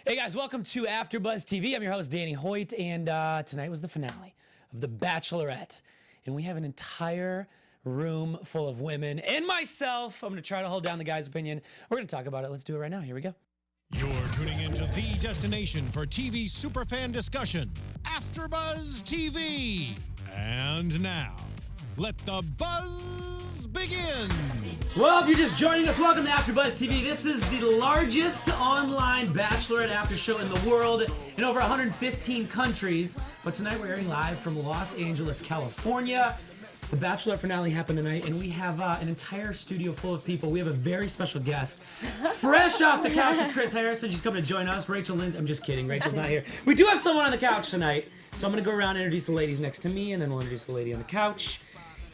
Hey guys, welcome to AFTERBUZZ TV. I'm your host, Danny Hoyt, and tonight was the finale of The Bachelorette. And we have an entire room full of women and myself. I'm going to try to hold down the guy's opinion. We're going to talk about it. Let's do it right now. Here we go. You're tuning into the destination for TV superfan discussion, AFTERBUZZ TV. And now, let the buzz begin. Well, if you're just joining us, welcome to AFTERBUZZ TV. This is the largest online Bachelorette after show in the world in over 115 countries. But tonight we're airing live from Los Angeles, California. The Bachelorette finale happened tonight, and we have an entire studio full of people. We have a very special guest, fresh off the couch with Chris Harrison. She's coming to join us. Rachel Lindsay. I'm just kidding. Rachel's not here. We do have someone on the couch tonight, so I'm going to go around and introduce the ladies next to me, and then we'll introduce the lady on the couch.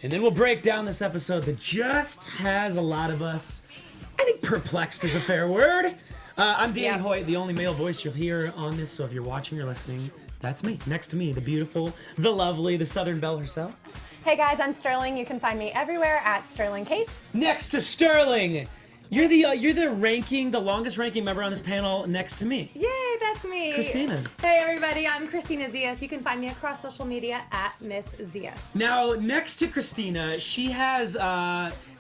And then we'll break down this episode that just has a lot of us, I think perplexed is a fair word. I'm Danny Hoyt, the only male voice you'll hear on this, so if you're watching or listening, that's me. Next to me, the beautiful, the lovely, the Southern Belle herself. Hey guys, I'm Sterling. You can find me everywhere at Sterling Cates. Next to Sterling, you're the longest ranking member on this panel next to me. Yay, that's me. Kristina. Hey everybody, I'm Kristina Zias. You can find me across social media at Miss Zias. Now, next to Kristina, she has,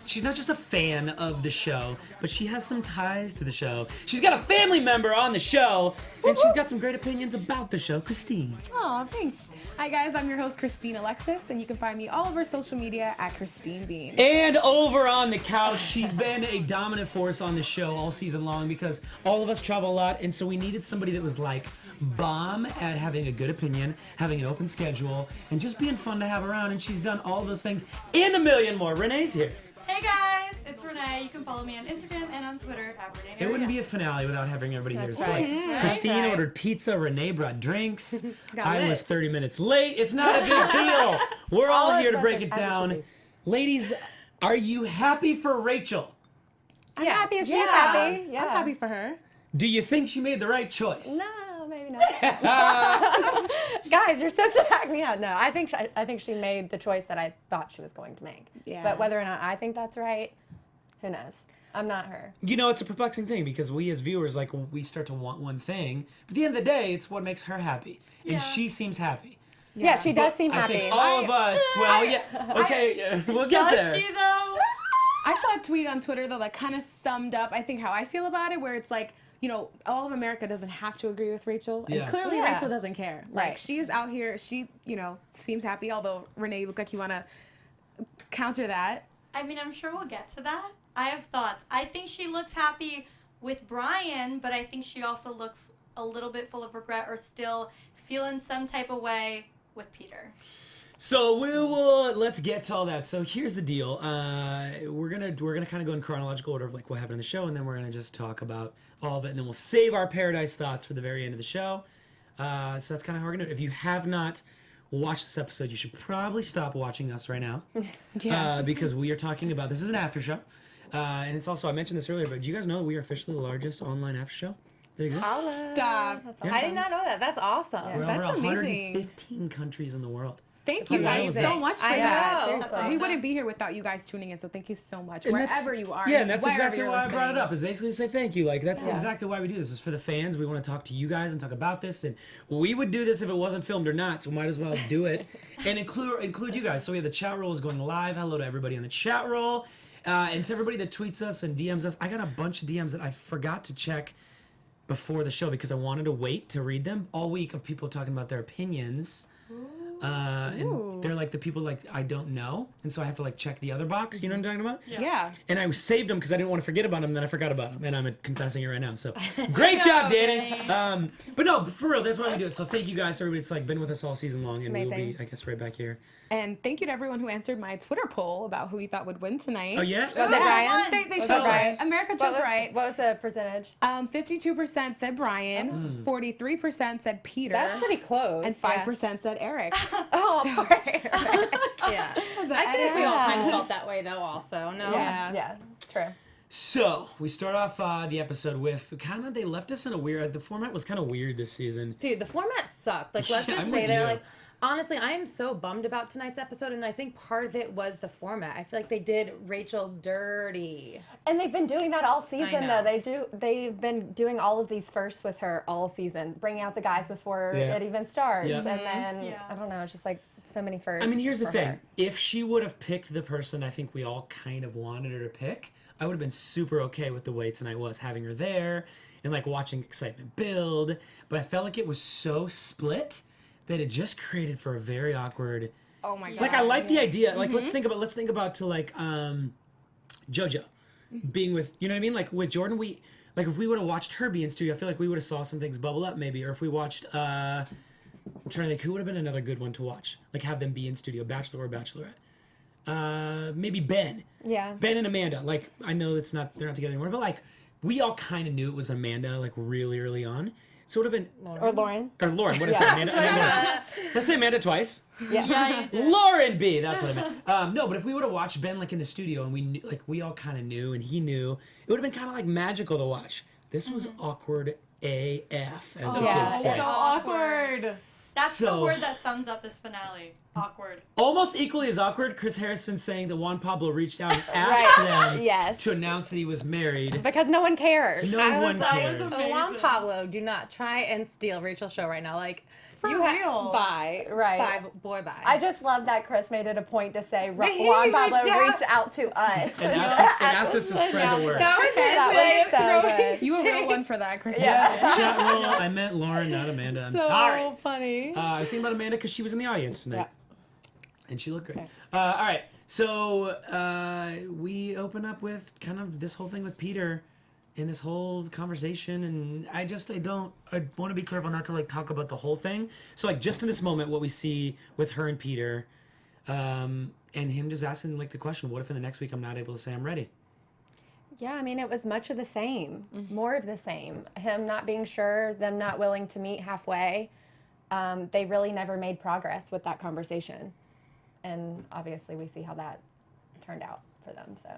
she's not just a fan of the show, but she has some ties to the show. She's got a family member on the show, and she's got some great opinions about the show. Christine. Oh, thanks. Hi guys, I'm your host Christine Alexis, and you can find me all over social media at Christine Bean. And over on the couch, she's been a dominant force on the show all season long because all of us travel a lot, and so we needed somebody that was like bomb at having a good opinion, having an open schedule, and just being fun to have around, and she's done all those things and a million more. Renee's here. Hey guys, it's Renee. You can follow me on Instagram and on Twitter at Renee Ariel. It wouldn't be a finale without having everybody here. So like, Christine ordered pizza, Renee brought drinks. I was 30 minutes late. It's not a big deal. We're all here to break it down. Ladies, are you happy for Rachel? I'm happy if she's happy. Yeah. I'm happy for her. Do you think she made the right choice? No, maybe not. Guys, you're so hack me out. No, I think she made the choice that I thought she was going to make. Yeah. But whether or not I think that's right, who knows? I'm not her. You know, it's a perplexing thing because we as viewers, like, we start to want one thing. But at the end of the day, it's what makes her happy. And she seems happy. Yeah, she does seem I happy. think all of us, we'll get there. Does she though? I saw a tweet on Twitter though that kind of summed up I think how I feel about it, where it's like, you know, all of America doesn't have to agree with Rachel. Yeah. And clearly Yeah. Rachel doesn't care. Like, Right. she's out here, she, you know, seems happy, although Renee, you look like you want to counter that. I mean, I'm sure we'll get to that. I have thoughts. I think she looks happy with Brian, but I think she also looks a little bit full of regret or still feeling some type of way with Peter. So let's get to all that. So here's the deal. We're gonna kind of go in chronological order of like what happened in the show, and then we're gonna just talk about all of it, and then we'll save our paradise thoughts for the very end of the show. So that's kind of how we're gonna do it. If you have not watched this episode, you should probably stop watching us right now. Yes. Because we are talking about, this is an after show. And it's also, I mentioned this earlier, but do you guys know that we are officially the largest online after show that exists? Stop. I did not know that. That's awesome. We're That's over amazing. 115 countries in the world. Thank you guys amazing. so much for I know, that. seriously. We wouldn't be here without you guys tuning in, so thank you so much. And that's- Wherever you are. Yeah, and that's wherever exactly you're why I brought it listening. up, is basically to say thank you. Like, that's exactly why we do this. It's for the fans. We want to talk to you guys and talk about this. And we would do this if it wasn't filmed or not, so might as well do it. And include you guys. So we have the chat roll is going live. Hello to everybody on the chat roll. And to everybody that tweets us and DMs us. I got a bunch of DMs that I forgot to check before the show because I wanted to wait to read them all week of people talking about their opinions. And they're like the people like I don't know, and so I have to like check the other box. You know what I'm talking about? Yeah. And I saved them because I didn't want to forget about them. Then I forgot about them, and I'm confessing it right now. So great job, Danny. But no, for real, that's why we do it. So thank you guys, everybody. It's like been with us all season long, and we'll be, I guess, right back here. And thank you to everyone who answered my Twitter poll about who you thought would win tonight. Oh yeah. Was it Brian? They chose Tell us. right. America chose right. What was the percentage? 52% said Brian, 43% said Peter, That's pretty close. and 5% said Eric. Oh, poor Eric. Yeah. I think we all kind of felt that way, though, also. No? Yeah, true. So we start off the episode with kind of they left us in a weird. The format was kind of weird this season. Dude, the format sucked. Like, let's Yeah, just I'm say with they're you. like, honestly, I am so bummed about tonight's episode, and I think part of it was the format. I feel like they did Rachel dirty. And they've been doing that all season, know. though. They've been doing all of these firsts with her all season, bringing out the guys before it even starts. Yeah. And then, I don't know, it's just like so many firsts. I mean, here's the for thing. her. If she would have picked the person I think we all kind of wanted her to pick, I would have been super okay with the way tonight was, having her there and like watching excitement build. But I felt like it was so split that it just created for a very awkward. Oh my god. Like I like the idea. Like let's think about to like JoJo being with, you know what I mean? Like with Jordan, like if we would have watched her be in studio, I feel like we would have saw some things bubble up maybe. Or if we watched I'm trying to think who would have been another good one to watch. Like have them be in studio, Bachelor or Bachelorette. Maybe Ben. Yeah. Ben and Amanda. Like I know they're not together anymore, but like we all kind of knew it was Amanda like really early on. So it would have been Or Lauren. Or Lauren, what did I say? Amanda. Did I say Amanda twice? Yeah, you did. Lauren B. That's what I meant. No, but if we would have watched Ben like in the studio and we knew, like we all kind of knew and he knew, it would have been kind of like magical to watch. This was awkward AF, as the kids say. So awkward. That's the So- word that sums up this finale. Awkward. Almost equally as awkward, Chris Harrison saying that Juan Pablo reached out and asked them Yes. to announce that he was married. Because no one cares. No I one was like, cares. Juan Pablo, do not try and steal Rachel's show right now. Like, For you real. Bye. Right. Bye, boy, bye. I just love that Chris made it a point to say he Juan Pablo reached out. reached out to us. And asked us to spread the word. That was That was so good. You a real one for that, Christina. Yes, chat roll. I meant Lauren, not Amanda. I'm sorry. So funny. I was thinking about Amanda because she was in the audience tonight. Yeah. And she looked great. All right, so we open up with kind of this whole thing with Peter and this whole conversation, and I want to be careful not to like talk about the whole thing. So like just in this moment, what we see with her and Peter, and him just asking like the question, what if in the next week I'm not able to say I'm ready? Yeah, I mean, it was much of the same, more of the same. Him not being sure, them not willing to meet halfway. They really never made progress with that conversation. And obviously we see how that turned out for them, so.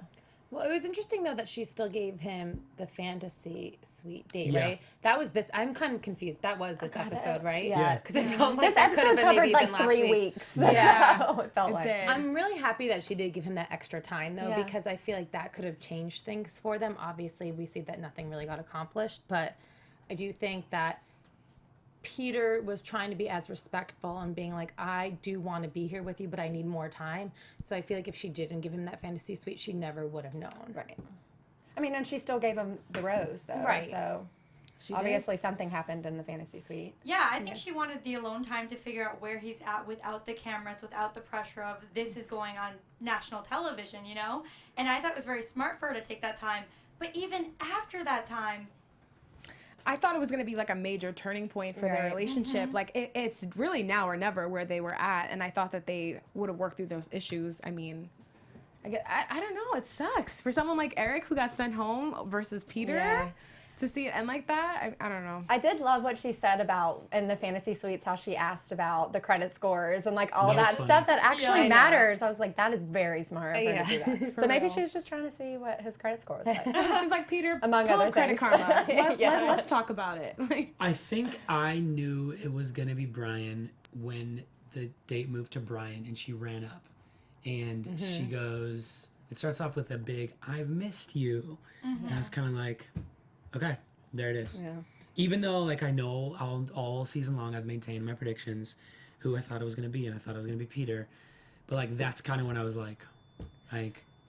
Well, it was interesting, though, that she still gave him the fantasy suite date, Yeah. right? That was this. I'm kind of confused. That was this episode, right? Yeah. Because it felt like This that could have episode been covered maybe like even last 3 week. weeks. Yeah. That's how it felt It like. did. I'm really happy that she did give him that extra time, though, Yeah. because I feel like that could have changed things for them. Obviously, we see that nothing really got accomplished, but I do think that Peter was trying to be as respectful and being like, I do want to be here with you, but I need more time. So I feel like if she didn't give him that fantasy suite, she never would have known. Right. I mean, and she still gave him the rose, though. Right. So She did. obviously something happened in the fantasy suite. Yeah, I think she wanted the alone time to figure out where he's at without the cameras, without the pressure of this is going on national television, you know? And I thought it was very smart for her to take that time. But even after that time, I thought it was going to be like a major turning point for their Right. relationship. Like it's really now or never where they were at, and I thought that they would have worked through those issues. I mean, I don't know. It sucks for someone like Eric who got sent home versus Peter Yeah. to see it end like that. I don't know. I did love what she said about in the fantasy suites, how she asked about the credit scores and like all That was that funny. stuff that actually Yeah, I know. matters. I was like, that is very smart of her Yeah. to do that. For So maybe real. she was just trying to see what his credit score was like. She's like, Peter, Among pull other up Credit things. Karma. Yeah. Let's talk about it. Like, I think I knew it was going to be Brian when the date moved to Brian and she ran up. And she goes, it starts off with a big, I've missed you. And I was kind of like, okay, there it is. Yeah. Even though, like, I know all season long I've maintained my predictions, who I thought it was going to be, and I thought it was going to be Peter. But, like, that's kind of when I was like,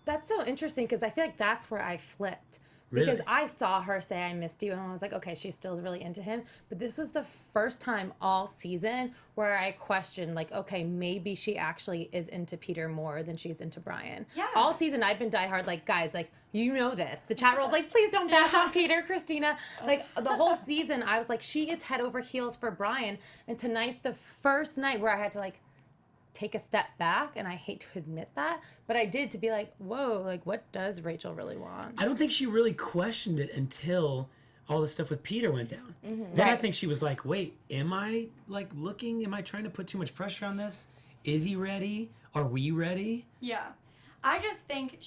That's so interesting because I feel like that's where I flipped. Really? Because I saw her say, I missed you, and I was like, okay, she still is really into him. But this was the first time all season where I questioned, like, okay, maybe she actually is into Peter more than she's into Brian. Yeah. All season, I've been diehard, like, guys, like, you know this. The chat roll's like, please don't bash on Peter, Kristina. Like, the whole season, I was like, she is head over heels for Brian. And tonight's the first night where I had to, like, take a step back, and I hate to admit that, but I did, to be like, whoa, like, what does Rachel really want? I don't think she really questioned it until all the stuff with Peter went down. Then I think she was like, wait, am I, like, am I trying to put too much pressure on this? Is he ready? Are we ready? yeah. I just think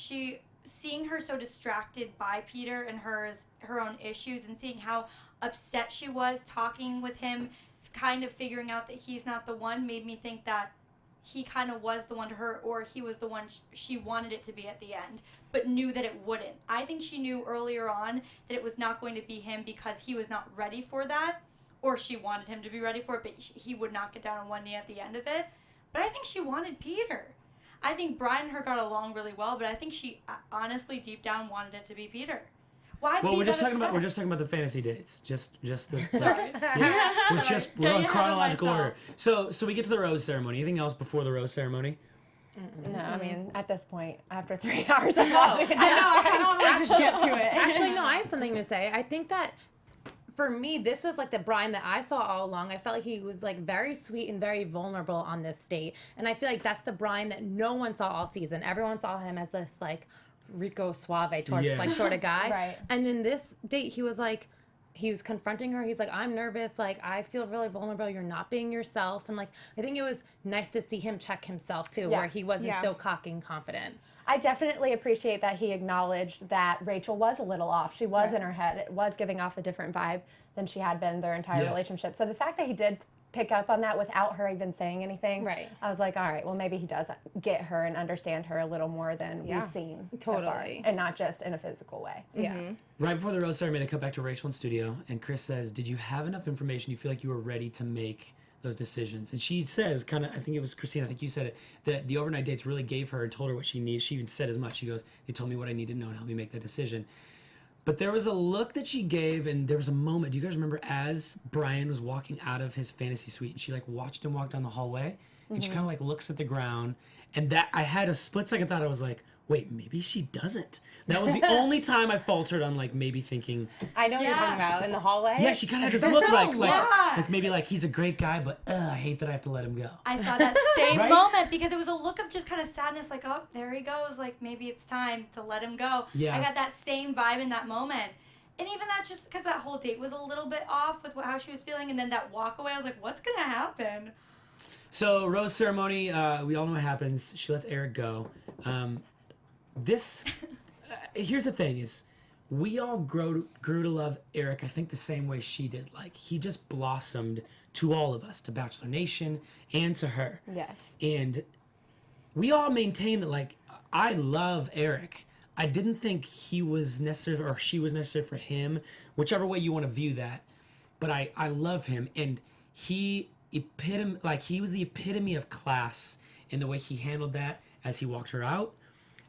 seeing her so distracted by Peter and her own issues and seeing how upset she was talking with him kind of figuring out that he's not the one made me think that he kind of was the one to her, or he was the one she wanted it to be at the end, but knew that it wouldn't. I think she knew earlier on that it was not going to be him because he was not ready for that, or she wanted him to be ready for it, but he would not get down on one knee at the end of it. But I think she wanted Peter. I think Brian and her got along really well, but I think she honestly deep down wanted it to be Peter. Why? Well, be we're just that talking about upset? the fantasy dates. Just the Sorry. we're on Yeah, chronological myself. order. So we get to the rose ceremony. Anything else before the rose ceremony? No, I mean, at this point, after 3 hours of coffee. I know, I kind of want to just get to it. Actually, no, I have something to say. I think that for me, this was like the Brian that I saw all along. I felt like he was like very sweet and very vulnerable on this date. And I feel like that's the Brian that no one saw all season. Everyone saw him as this like Rico Suave sort of guy. Right. And in this date, he was confronting her. He's like, I'm nervous. Like, I feel really vulnerable. You're not being yourself. And like, I think it was nice to see him check himself too, Yeah. where he wasn't Yeah. so cocky and confident. I definitely appreciate that he acknowledged that Rachel was a little off. She was in her head. It was giving off a different vibe than she had been their entire Yeah. relationship. So the fact that he did pick up on that without her even saying anything, Right. I was like, all right, well, maybe he does get her and understand her a little more than Yeah. we've seen so far, Totally. and not just in a physical way. Yeah. Right before the rose ceremony, they come back to Rachel in studio, and Chris says, "Did you have enough information? You feel like you were ready to make those decisions?" And she says, kind of, I think it was Christina, I think you said it, that the overnight dates really gave her and told her what she needed. She even said as much. She goes, "They told me what I needed to know and helped me make that decision." But there was a look that she gave, and there was a moment. Do you guys remember as Brian was walking out of his fantasy suite, and she like watched him walk down the hallway, and she kind of like looks at the ground, and that I had a split second thought. I was like, wait, maybe she doesn't. That was the only time I faltered on like maybe thinking, I know what you're talking about in the hallway. yeah, she kind of had this look like maybe like he's a great guy, but I hate that I have to let him go. I saw that same Right? moment because it was a look of just kind of sadness, like, oh, there he goes. Like, maybe it's time to let him go. Yeah. I got that same vibe in that moment. And even that, just because that whole date was a little bit off with how she was feeling, and then that walk away, I was like, what's going to happen? So rose ceremony, we all know what happens. She lets Eric go. Here's the thing: is we all grew to love Eric. I think the same way she did. Like he just blossomed to all of us, to Bachelor Nation, and to her. Yes. And we all maintain that. Like I love Eric. I didn't think he was necessary or she was necessary for him, whichever way you want to view that. But I love him, and he was the epitome of class in the way he handled that as he walked her out,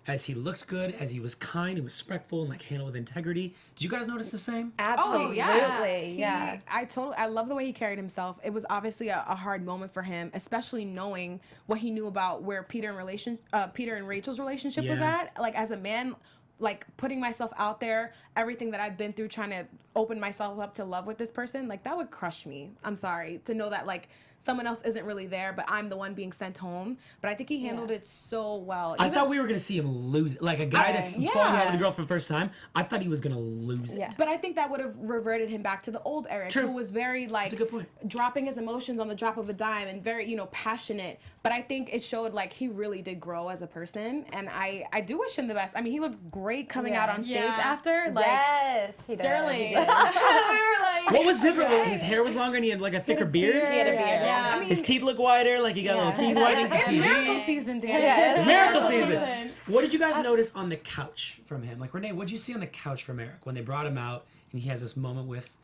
as he looked good, as he was kind and respectful and like handled with integrity. Did you guys notice the same? Absolutely. Yeah. I love the way he carried himself. It was obviously a hard moment for him, especially knowing what he knew about where Peter and Rachel's relationship was Yeah. at. Like as a man, like putting myself out there, everything that I've been through, trying to open myself up to love with this person, like that would crush me. I'm sorry to know that like someone else isn't really there, but I'm the one being sent home. But I think he handled it so well. I thought we were gonna see him lose it. Like a guy that's falling in love with a girl for the first time. I thought he was gonna lose it. Yeah. But I think that would have reverted him back to the old Eric, True. who was very like That's a good point. dropping his emotions on the drop of a dime and very, passionate. But I think it showed like he really did grow as a person, and I do wish him the best. I mean, he looked great coming out on stage Yeah. after. Like Yes, he did. Sterling. He did. we were like, What was different? His hair was longer and he had like a thicker beard. He had a beard. Yeah. I mean, His teeth look wider, like he got little teeth whitening for it's TV. miracle season, Danny. Yeah. It's miracle season. What did you guys notice on the couch from him? Like Renee, what did you see on the couch from Eric when they brought him out and he has this moment with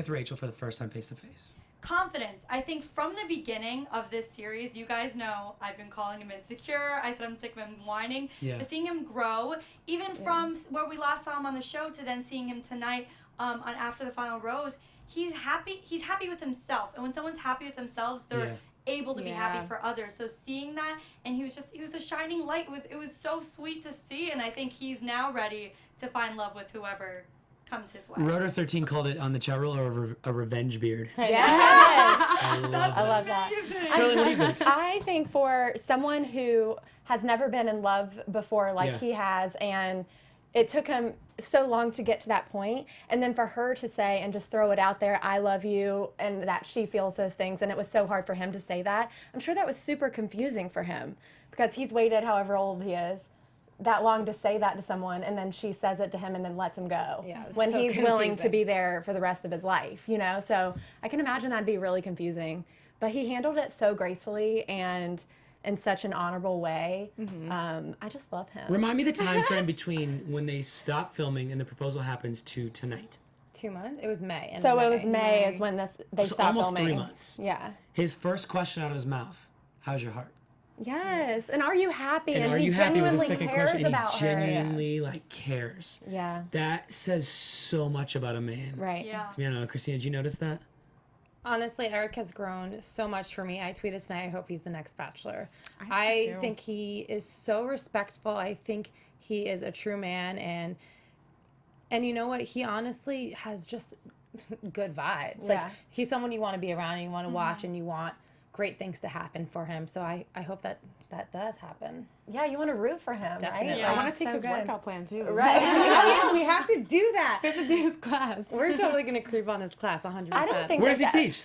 Rachel for the first time face to face? Confidence. I think from the beginning of this series, you guys know I've been calling him insecure. I said I'm sick of him whining. Yeah. But seeing him grow, even from where we last saw him on the show to then seeing him tonight on After the Final Rose, he's happy. He's happy with himself. And when someone's happy with themselves, they're able to be happy for others. So seeing that, and he was a shining light. It was so sweet to see, and I think he's now ready to find love with whoever comes his way. Rotor 13 called it on the chat roll a revenge beard. Yes. I love that. I love that. Sterling, what do you think? I think for someone who has never been in love before like Yeah. he has, and it took him so long to get to that point, and then for her to say and just throw it out there, I love you, and that she feels those things, and it was so hard for him to say that. I'm sure that was super confusing for him because he's waited however old he is that long to say that to someone, and then she says it to him and then lets him go Yeah, it's when so he's willing to confusing. be there for the rest of his life, you know? So I can imagine that'd be really confusing. But he handled it so gracefully and in such an honorable way. I just love him. Remind me the time frame between when they stop filming and the proposal happens to tonight. 2 months? It was May. end So of it was May is when they So stopped almost filming. 3 months. Yeah. His first question out of his mouth, how's your heart? Yes. And are you happy? And are he you happy was the genuinely second cares question. And about he her. genuinely like cares. Yeah. That says so much about a man. Right. Yeah. To me, I don't know, Christina, did you notice that? Honestly, Eric has grown so much for me. I tweeted tonight, I hope he's the next Bachelor. I I do too. think he is so respectful. I think he is a true man, and you know what? He honestly has just good vibes. Like, Yeah. he's someone you want to be around and you want to watch and you want great things to happen for him. So I hope that does happen. Yeah, you want to root for him, Definitely. right? Yeah. I Like, want to take so his good. workout plan too. Right. Oh, yeah, we have to do that. We have to do his class. We're totally going to creep on his class 100%. I don't think Where does he that- teach?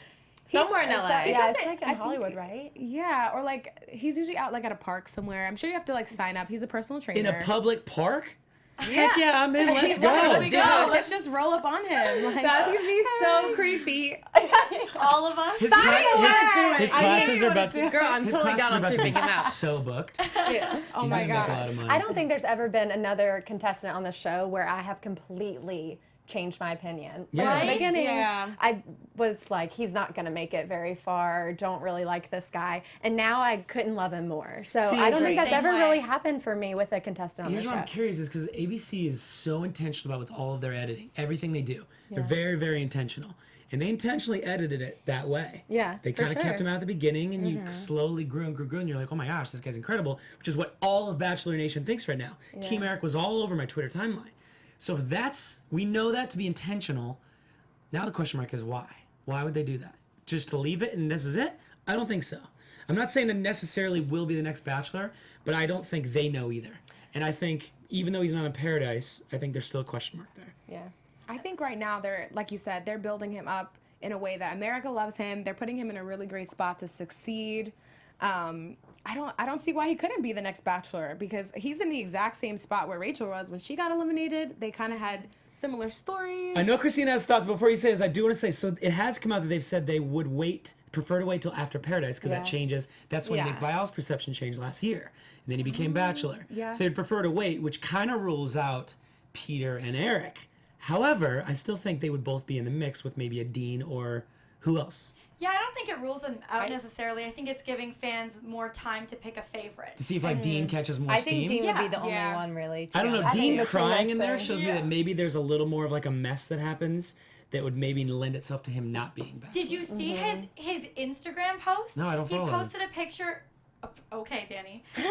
Somewhere in LA. Yeah, it's doesn't- like I in think- Hollywood, right? Yeah, or like he's usually out like at a park somewhere. I'm sure you have to like sign up. He's a personal trainer. In a public park? Heck yeah, I'm in. Let's go. Let's go. Let's just roll up on him. Like, That's going to be so creepy. All of us. His, Bye, cla- his I classes know are about to. Girl, I'm his totally classes down are on about to be creeping him out. so booked. Yeah. oh He's my gonna make a lot god. of money. I don't think there's ever been another contestant on the show where I have completely changed my opinion. Yeah. Like, at the Right? beginning, Yeah. I was like, he's not going to make it very far. Don't really like this guy. And now I couldn't love him more. So See, I don't think Great. that's Same ever way. really happened for me with a contestant on Here's the what show. I'm curious is because ABC is so intentional about with all of their editing, everything they do. They're very, very intentional. And they intentionally edited it that way. Yeah, They for kind of kept sure. him out at the beginning, and you slowly grew and grew and grew, and you're like, oh my gosh, this guy's incredible, which is what all of Bachelor Nation thinks right now. Team Eric was all over my Twitter timeline. So if we know that to be intentional, now the question mark is why? Why would they do that? Just to leave it and this is it? I don't think so. I'm not saying it necessarily will be the next Bachelor, but I don't think they know either. And I think even though he's not in Paradise, I think there's still a question mark there. Yeah. I think right now they're, like you said, they're building him up in a way that America loves him. They're putting him in a really great spot to succeed. I don't see why he couldn't be the next Bachelor because he's in the exact same spot where Rachel was when she got eliminated. They kind of had similar stories. I know Christina has thoughts. Before you say this, I do want to say, so it has come out that they've said they would prefer to wait till after Paradise because that changes. That's when Yeah. Nick Viall's perception changed last year. And then he became Bachelor. yeah. So they'd prefer to wait, which kind of rules out Peter and Eric. However, I still think they would both be in the mix with maybe a Dean or who else? Yeah, I don't think it rules them out necessarily. I think it's giving fans more time to pick a favorite. To see if like Dean catches more I steam. think Dean would be Yeah. the only Yeah. one really. To I don't be know. honest. Dean think crying in that's there the- shows me that maybe there's a little more of like a mess that happens that would maybe lend itself to him not being Bachelor. Did you see his Instagram post? No, I don't follow He him. posted a picture. Okay, Danny. No,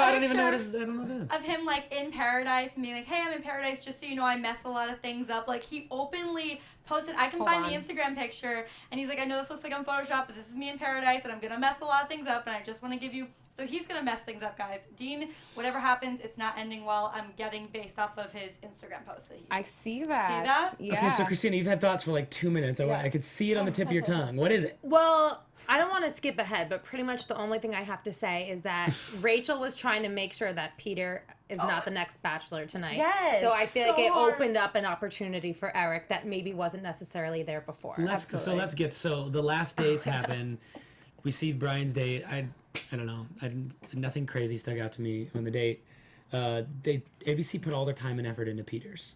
I don't even know what it is. I don't know what it is. Of him like in paradise and being like, "Hey, I'm in paradise. Just so you know, I mess a lot of things up." Like he openly posted. I can Hold find on. the Instagram picture, and he's like, "I know this looks like I'm Photoshop, but this is me in paradise, and I'm gonna mess a lot of things up, and I just want to give you." So he's gonna mess things up, guys. Dean, whatever happens, it's not ending well. I'm getting based off of his Instagram post that he. I see that. that? Yeah. Okay, so Christina, you've had thoughts for like 2 minutes. I could see it on the tip of your tongue. What is it? Well, I don't want to skip ahead, but pretty much the only thing I have to say is that Rachel was trying to make sure that Peter is not the next Bachelor tonight. Yes, So I feel like so it hard. opened up an opportunity for Eric that maybe wasn't necessarily there before. So the last dates happen. We see Brian's date. I don't know. Nothing crazy stuck out to me on the date. ABC put all their time and effort into Peter's.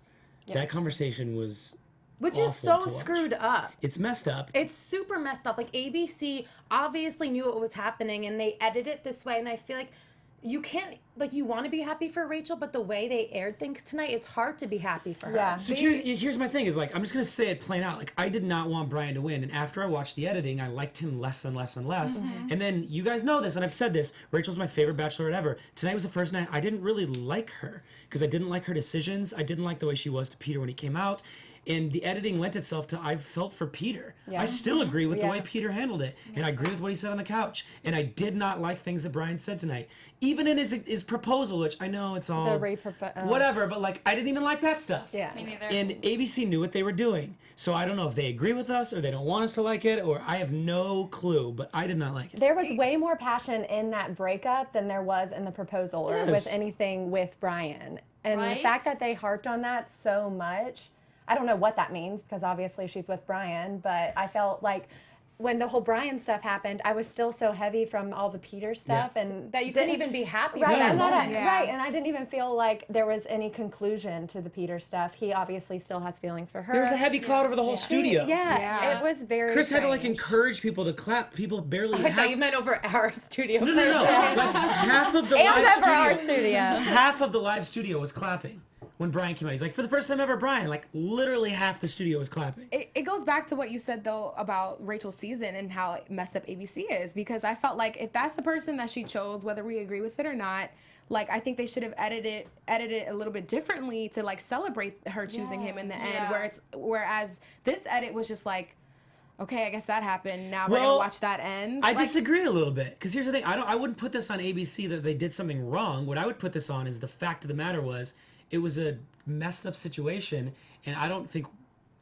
That conversation was Which is awful so to watch. screwed up. It's messed up. It's super messed up. Like ABC obviously knew what was happening and they edited it this way. And I feel like you can't, like, you want to be happy for Rachel, but the way they aired things tonight, it's hard to be happy for her. Yeah. So here's my thing is like I'm just gonna say it plain out. Like I did not want Brian to win, and after I watched the editing, I liked him less and less and less. And then you guys know this, and I've said this. Rachel's my favorite Bachelorette ever. Tonight was the first night I didn't really like her because I didn't like her decisions. I didn't like the way she was to Peter when he came out. And the editing lent itself to, I felt for Peter. Yeah. I still agree with the Yeah. way Peter handled it. And I agree with what he said on the couch. And I did not like things that Brian said tonight. Even in his proposal, which I know it's all whatever, but like, I didn't even like that stuff. Yeah. Me neither. And ABC knew what they were doing. So I don't know if they agree with us or they don't want us to like it, or I have no clue, but I did not like it. There was way more passion in that breakup than there was in the proposal or Yes. with anything with Brian. And the Right? fact that they harped on that so much, I don't know what that means because obviously she's with Brian, but I felt like when the whole Brian stuff happened, I was still so heavy from all the Peter stuff Yes. and That you couldn't even be happy right, with that I'm not moment. right, and I didn't even feel like there was any conclusion to the Peter stuff. He obviously still has feelings for her. There was a heavy cloud over the whole studio. Yeah, it was very Chris had to like strange. encourage people to clap. People barely. I thought you meant over our studio. No. Like half of the And live over our studio. studio. Half of the live studio was clapping when Brian came out. He's like, for the first time ever, Brian. Like literally half the studio was clapping. It goes back to what you said though about Rachel's season and how messed up ABC is, because I felt like if that's the person that she chose, whether we agree with it or not, like I think they should have edited a little bit differently to like celebrate her choosing him in the end. Yeah. Whereas this edit was just like, okay, I guess that happened. Now we're Well, gonna watch that end. I Like, disagree a little bit because here's the thing. I wouldn't put this on ABC that they did something wrong. What I would put this on is the fact of the matter was it was a messed up situation, and I don't think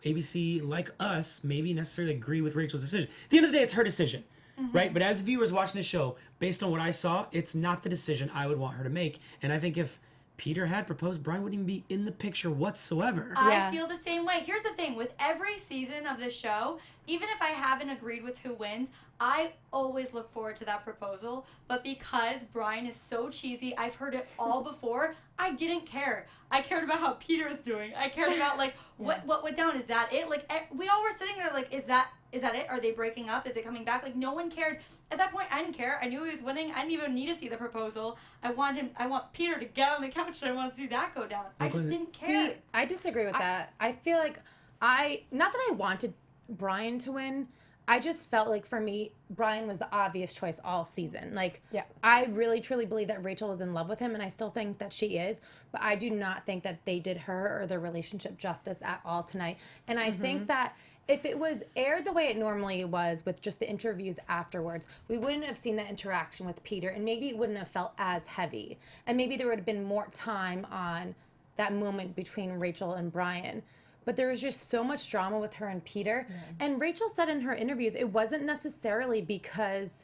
ABC, like us, maybe necessarily agree with Rachel's decision. At the end of the day, it's her decision, right? But as viewers watching the show, based on what I saw, it's not the decision I would want her to make. And I think if Peter had proposed, Brian wouldn't even be in the picture whatsoever. Yeah. I feel the same way. Here's the thing, with every season of the show, even if I haven't agreed with who wins, I always look forward to that proposal. But because Brian is so cheesy, I've heard it all before, I didn't care. I cared about how Peter is doing. I cared about like what went down. Is that it? Like we all were sitting there like, is that it? Are they breaking up? Is it coming back? Like no one cared. At that point, I didn't care. I knew he was winning. I didn't even need to see the proposal. I want Peter to get on the couch and I want to see that go down. I just didn't care. See, I disagree with that. I feel like not that I wanted Brian to win. I just felt like for me, Brian was the obvious choice all season. Like, Yeah. I really truly believe that Rachel was in love with him, and I still think that she is. But I do not think that they did her or their relationship justice at all tonight. And I think that if it was aired the way it normally was with just the interviews afterwards, we wouldn't have seen that interaction with Peter, and maybe it wouldn't have felt as heavy. And maybe there would have been more time on that moment between Rachel and Brian. But there was just so much drama with her and Peter. And Rachel said in her interviews, it wasn't necessarily because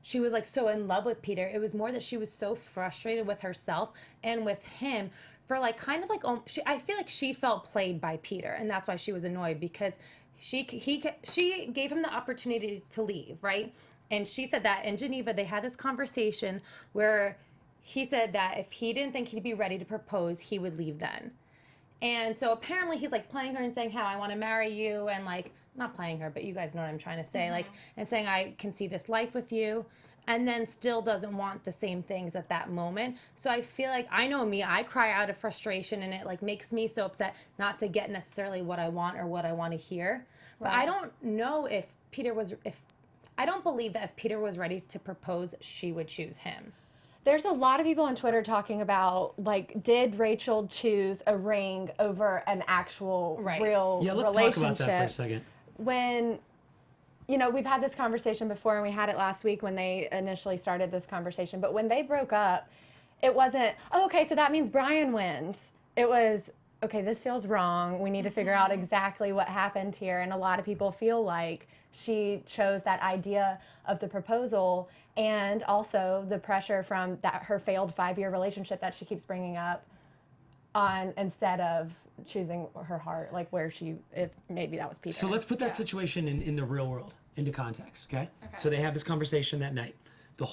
she was like so in love with Peter. It was more that she was so frustrated with herself and with him for like kind of like, I feel like she felt played by Peter. And that's why she was annoyed, because she gave him the opportunity to leave, right? And she said that in Geneva, they had this conversation where he said that if he didn't think he'd be ready to propose, he would leave then. And so apparently he's like playing her and saying how I want to marry you, and like not playing her, but you guys know what I'm trying to say, like, and saying I can see this life with you, and then still doesn't want the same things at that moment. So I feel like, I know me, I cry out of frustration, and it like makes me so upset not to get necessarily what I want or what I want to hear. But I don't know if I don't believe that if Peter was ready to propose, she would choose him. There's a lot of people on Twitter talking about, like, did Rachel choose a ring over an actual real Yeah, let's relationship? talk about that for a second. When, you know, we've had this conversation before, and we had it last week when they initially started this conversation, but when they broke up, it wasn't, oh, okay, so that means Brian wins. It was, okay, this feels wrong. We need to figure out exactly what happened here. And a lot of people feel like she chose that idea of the proposal and also the pressure from that her failed 5-year relationship that she keeps bringing up on, instead of choosing her heart, like where if maybe that was Peter. So let's put that situation in the real world into context, okay? So they have this conversation that night. The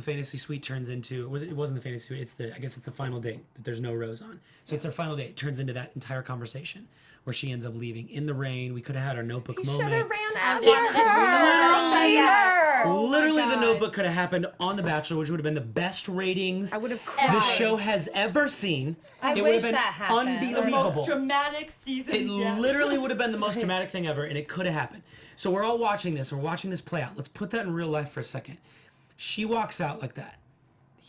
fantasy suite turns into, it wasn't the fantasy suite, I guess it's the final date that there's no rose on. So it's their final date. It turns into that entire conversation where she ends up leaving in the rain. We could have had our Notebook moment. should have ran after her. Literally, the Notebook could have happened on The Bachelor, which would have been the best ratings I would have the cried. show has ever seen. I It would wish have been that happened. unbelievable. Most dramatic season. It literally would have been the most dramatic thing ever, and it could have happened. So we're all watching this, and we're watching this play out. Let's put that in real life for a second. She walks out like that.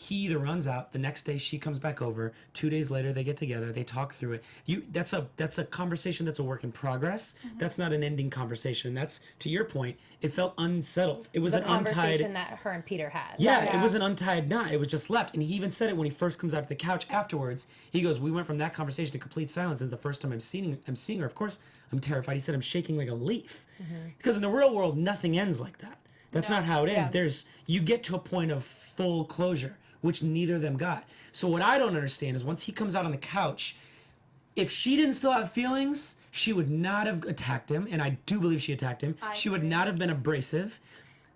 he either runs out, the next day she comes back over, 2 days later they get together, they talk through it. That's a conversation that's a work in progress. That's not an ending conversation. That's, to your point, it felt unsettled. It was The an untied conversation that her and Peter had. it was an untied knot. It was just left. And he even said it when he first comes out to the couch afterwards. He goes, we went from that conversation to complete silence. It's the first time I'm seeing her. Of course, I'm terrified. He said, I'm shaking like a leaf. Because in the real world, nothing ends like that. That's not how it ends. You get to a point of full closure, which neither of them got. So what I don't understand is once he comes out on the couch, if she didn't still have feelings, she would not have attacked him. And I do believe she attacked him. She would not have been abrasive.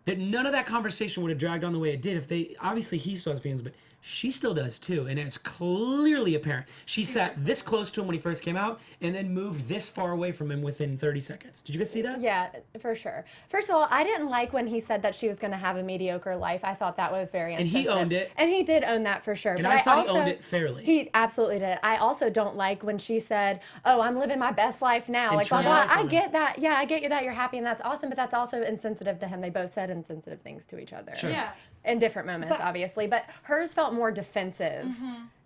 That none of that conversation would have dragged on the way it did if they, obviously he still has feelings, but she still does too, and it's clearly apparent. She sat this close to him when he first came out, and then moved this far away from him within 30 seconds. Did you guys see that? Yeah, for sure. First of all, I didn't like when he said that she was going to have a mediocre life. I thought that was very insensitive. And he owned it. And he did own that for sure. And but I thought also, he owned it fairly. He absolutely did. I also don't like when she said, oh, I'm living my best life now. And Like, blah, turned blah. away from I him. get that. Yeah, I get you that you're happy, and that's awesome, but that's also insensitive to him. They both said insensitive things to each other. Sure. Yeah. In different moments, obviously. But hers felt more defensive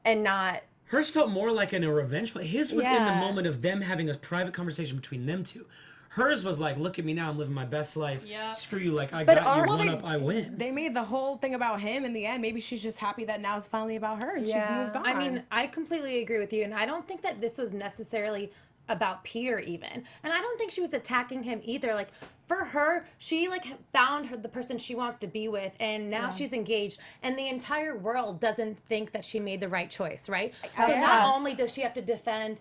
and not... Hers felt more like a revenge play. His was in the Yeah. moment of them having a private conversation between them two. Hers was like, look at me now, I'm living my best life. Yeah. Screw you, like, I But got you, are- one up, I win. They made the whole thing about him in the end. Maybe she's just happy that now it's finally about her and she's Yeah. moved on. I mean, I completely agree with you, and I don't think that this was necessarily about Peter even, and I don't think she was attacking him either. Like, for her, she like found the person she wants to be with, and now she's engaged, and the entire world doesn't think that she made the right choice, right? So Yeah. not only does she have to defend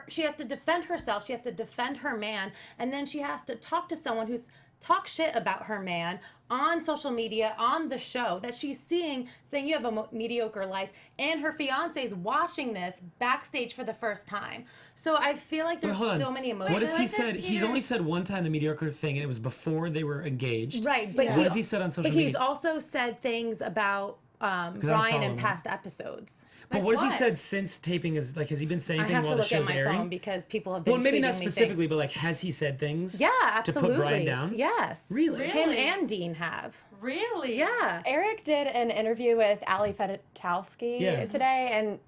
she has to defend herself, she has to defend her man, and then she has to talk to someone who's talk shit about her man on social media, on the show that she's seeing, saying you have a mediocre life, and her fiance's watching this backstage for the first time. So I feel like there's Hold on. so many emotions. What has he like that said? He's Peter- only said one time the mediocre thing, and it was before they were engaged. Right, but What has he said on social but media? he's also said things about don't Brian follow in him. past episodes. But Like what has he what? said since taping is, like, has he been saying I anything have to while the look at show's my airing? phone because people have been Well, maybe not tweeting me specifically, things. but like, has he said things? Yeah, To absolutely. put Brian down? Yes. Really? Him Really? and Dean have. Really? Yeah. Eric did an interview with Ali Fedotowsky Yeah. today, and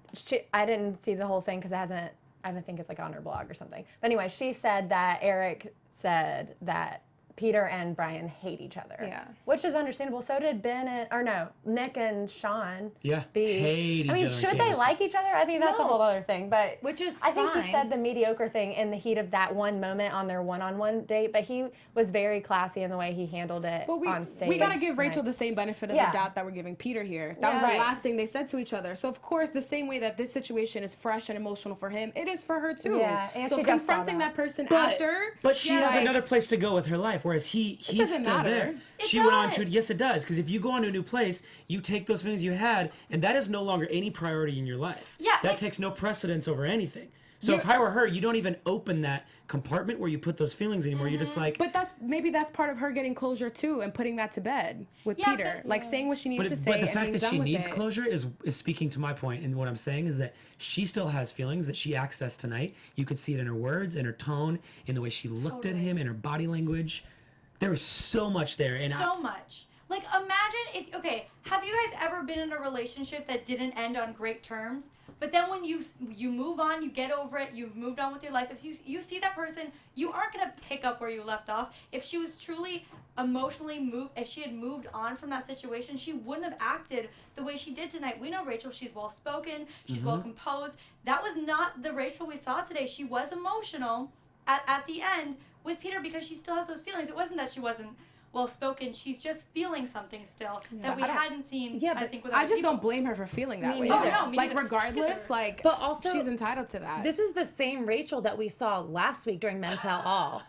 I didn't see the whole thing because I don't think it's like on her blog or something. But anyway, she said that Eric said that Peter and Brian hate each other. Yeah. Which is understandable. So did Nick and Sean. Yeah. B. Hate each I mean, other on should they camera. like each other? I mean, that's a No. whole other thing. But Which is I think fine. he said the mediocre thing in the heat of that one moment on their one-on-one date. But he was very classy in the way he handled it But on stage. we gotta give Rachel tonight. the same benefit of Yeah. the doubt that we're giving Peter here. That was Yeah. the Right. last thing they said to each other. So of course, the same way that this situation is fresh and emotional for him, it is for her too. Yeah, and so she just saw confronting that. that person after, But she yeah, has like, another place to go with her life, whereas he's doesn't still matter. there. It She went on to does. yes, it does, because if you go on to a new place, you take those feelings you had, and that is no longer any priority in your life. Yeah, that like- takes no precedence over anything. So if I were her, you don't even open that compartment where you put those feelings anymore. You're just like, But maybe that's part of her getting closure too and putting that to bed with Yeah, Peter, but- like saying what she needs to say. but the and fact being that done she with needs it. closure is speaking to my point, and what I'm saying is that she still has feelings that she accessed tonight. You could see it in her words, in her tone, in the way she looked at him, in her body language. There was so much there, and So much. Like, imagine if, have you guys ever been in a relationship that didn't end on great terms? But then when you move on, you get over it, you've moved on with your life. If you see that person, you aren't going to pick up where you left off. If she was truly emotionally moved, if she had moved on from that situation, she wouldn't have acted the way she did tonight. We know Rachel, she's well-spoken, she's well-composed. That was not the Rachel we saw today. She was emotional at the end with Peter because she still has those feelings. It wasn't that she wasn't well-spoken. She's just feeling something still that we hadn't seen, Yeah, I but think, with I other just people. don't blame her for feeling that Me way. neither. though. Oh, no, me like neither. regardless, Either. like But also, she's entitled to that. This is the same Rachel that we saw last week during Men Tell All.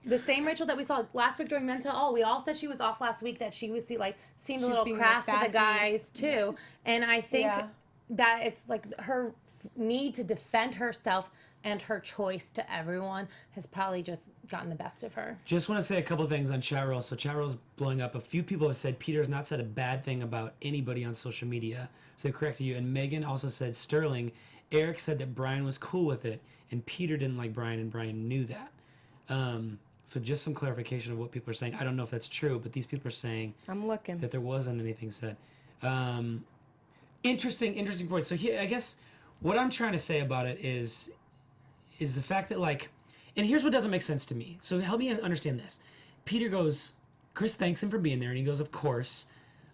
The same Rachel that we saw last week during Men Tell All. We all said she was off last week, that she was seemed a She's little being, crass like, to the sassy. guys too. And I think Yeah. that it's like her need to defend herself and her choice to everyone has probably just gotten the best of her. just want to say a couple things on chat roll. So chat roll's blowing up. A few people have said Peter has not said a bad thing about anybody on social media. So they corrected you. And Megan also said Sterling. Eric said that Brian was cool with it, and Peter didn't like Brian, and Brian knew that. So just some clarification of what people are saying. I don't know if that's true, but these people are saying I'm looking. that there wasn't anything said. Interesting point. So here, I guess what I'm trying to say about it is the fact that, like, and here's what doesn't make sense to me. So help me understand this. Peter goes, Chris thanks him for being there, and he goes, of course,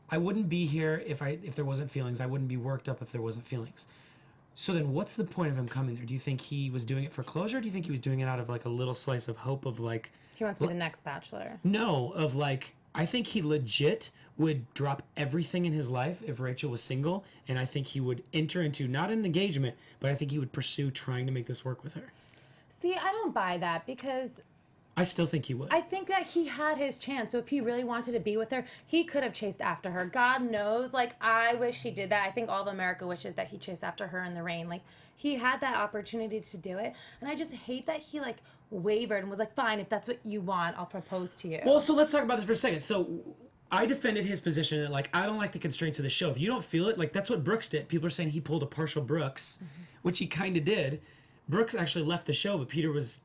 I wouldn't be here if there wasn't feelings. I wouldn't be worked up if there wasn't feelings. So then what's the point of him coming there? Do you think he was doing it for closure? Or do you think he was doing it out of, like, a little slice of hope of, like... He wants to be the next Bachelor. No, of, like, I think he legit would drop everything in his life if Rachel was single, and I think he would enter into, not an engagement, but I think he would pursue trying to make this work with her. See, I don't buy that because... I still think he would. I think that he had his chance. So if he really wanted to be with her, he could have chased after her. God knows. Like, I wish he did that. I think all of America wishes that he chased after her in the rain. Like, he had that opportunity to do it. And I just hate that he, like, wavered and was like, fine, if that's what you want, I'll propose to you. Well, so let's talk about this for a second. So I defended his position that, like, I don't like the constraints of the show. If you don't feel it, like, that's what Brooks did. People are saying he pulled a partial Brooks, which he kind of did. Brooks actually left the show, but Peter was...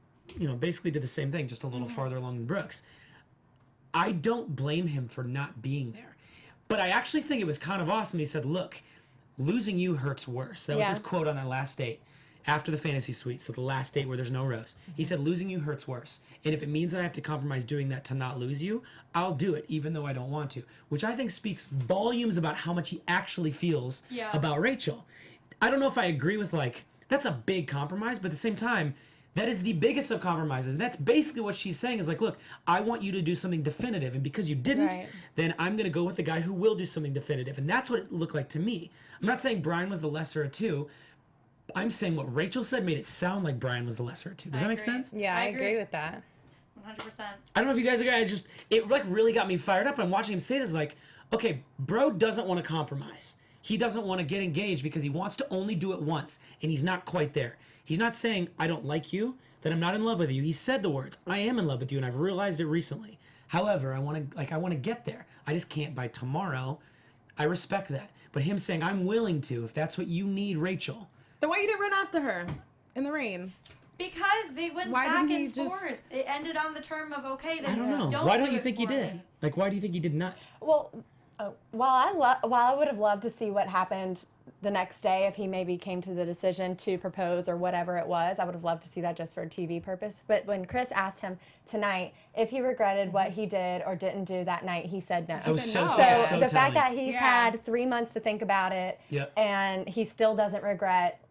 basically did the same thing, just a little farther along than Brooks. I don't blame him for not being there. But I actually think it was kind of awesome. He said, look, losing you hurts worse. That was his quote on that last date after the fantasy suite. So the last date where there's no rose. He said, losing you hurts worse. And if it means that I have to compromise doing that to not lose you, I'll do it, even though I don't want to. Which I think speaks volumes about how much he actually feels about Rachel. I don't know if I agree with, like, that's a big compromise, but at the same time, that is the biggest of compromises. And that's basically what she's saying is like, look, I want you to do something definitive. And because you didn't, then I'm going to go with the guy who will do something definitive. And that's what it looked like to me. I'm not saying Brian was the lesser of two. I'm saying what Rachel said made it sound like Brian was the lesser of two. Does that make sense? Yeah, I agree with that. 100%. I don't know if you guys agree. It like really got me fired up. I'm watching him say this like, okay, bro doesn't want to compromise. He doesn't want to get engaged because he wants to only do it once. And he's not quite there. He's not saying, I don't like you, that I'm not in love with you. He said the words, I am in love with you, and I've realized it recently. However, I want to get there. I just can't by tomorrow. I respect that. But him saying, I'm willing to, if that's what you need, Rachel. Then why you didn't run after her in the rain? Because they went back and forth. It ended on the term of, okay, then I don't know. Why don't you think he did? Like, why do you think he did not? Well, while I would have loved to see what happened the next day if he maybe came to the decision to propose or whatever it was, I would have loved to see that just for a TV purpose. But when Chris asked him tonight if he regretted what he did or didn't do that night, he said no. So the fact that he's had 3 months to think about it and he still doesn't regret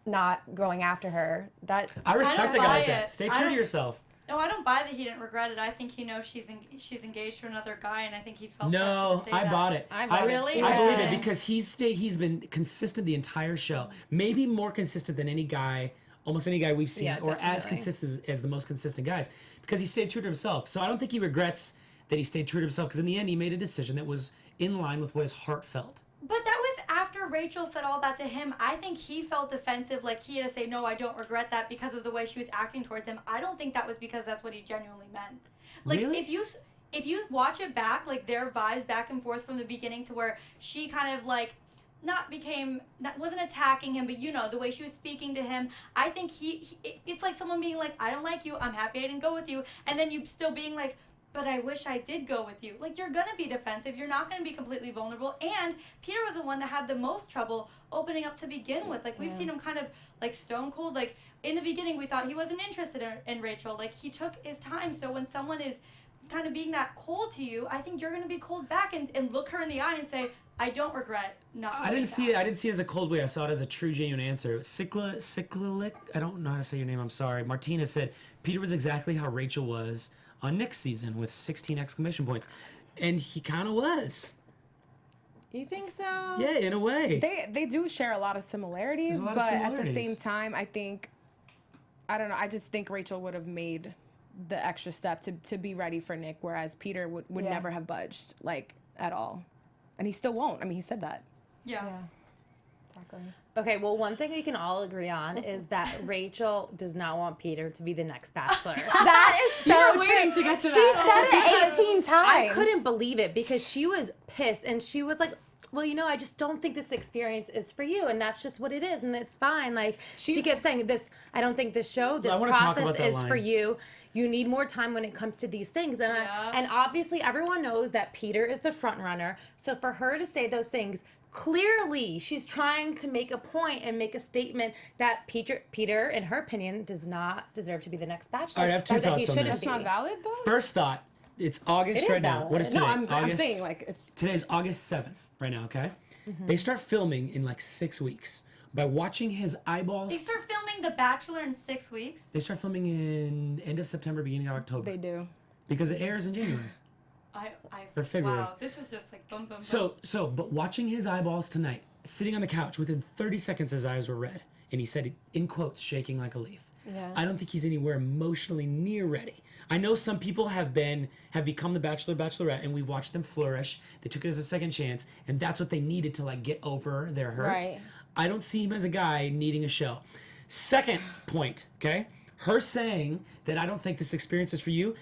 not going after her, that I respect a guy like that. Stay true to yourself. No, I don't buy that he didn't regret it. I think he knows she's engaged to another guy, and I think he felt. No, I bought it. I believe it because he's been consistent the entire show. Maybe more consistent than any guy, almost any guy we've seen, or as consistent as the most consistent guys, because he stayed true to himself. So I don't think he regrets that he stayed true to himself, because in the end he made a decision that was in line with what his heart felt. But that was after Rachel said all that to him. I think he felt defensive, like he had to say, no, I don't regret that because of the way she was acting towards him. I don't think that was because that's what he genuinely meant. Like, really? if you watch it back, like their vibes back and forth from the beginning to where she kind of like wasn't attacking him, but the way she was speaking to him, I think it's like someone being like, I don't like you, I'm happy I didn't go with you, and then you still being like, but I wish I did go with you. Like, you're going to be defensive. You're not going to be completely vulnerable. And Peter was the one that had the most trouble opening up to begin with. Like, we've seen him kind of, like, stone cold. Like, in the beginning, we thought he wasn't interested in Rachel. Like, he took his time. So when someone is kind of being that cold to you, I think you're going to be cold back and look her in the eye and say, I don't regret not I didn't see it as a cold way. I saw it as a true, genuine answer. Cyclic, I don't know how to say your name. I'm sorry. Martina said, Peter was exactly how Rachel was on Nick's season with 16 exclamation points. And he kind of was. You think so? Yeah, in a way. They do share a lot of similarities, but at the same time, I don't know, I just think Rachel would have made the extra step to be ready for Nick, whereas Peter would never have budged, like, at all. And he still won't. I mean, he said that. Yeah. Exactly. Okay, well, one thing we can all agree on is that Rachel does not want Peter to be the next Bachelor. That is so You're waiting to get to that. She said it 18 times. I couldn't believe it because she was pissed and she was like, well, I just don't think this experience is for you, and that's just what it is, and it's fine. Like, she kept saying this, I don't think this process is for you. You need more time when it comes to these things. And obviously everyone knows that Peter is the front runner. So for her to say those things clearly she's trying to make a point and make a statement that Peter, in her opinion, does not deserve to be the next Bachelor. All right, I have two or that he thoughts on shouldn't this. That's not be. valid though. First thought, it's August It is right now. valid. What is today? No, I'm August, saying like it's. Today's August 7th right now, okay? They start filming in like 6 weeks. By watching his eyeballs... They start filming The Bachelor in 6 weeks. They start filming in end of September, beginning of October. They do. Because it airs in January. Or February. Wow, this is just like boom, boom, boom. But watching his eyeballs tonight, sitting on the couch, within 30 seconds his eyes were red. And he said, in quotes, shaking like a leaf. Yeah. I don't think he's anywhere emotionally near ready. I know some people have become the Bachelor, Bachelorette, and we've watched them flourish. They took it as a second chance, and that's what they needed to like get over their hurt. Right. I don't see him as a guy needing a show. Second point, okay? Her saying that I don't think this experience is for you.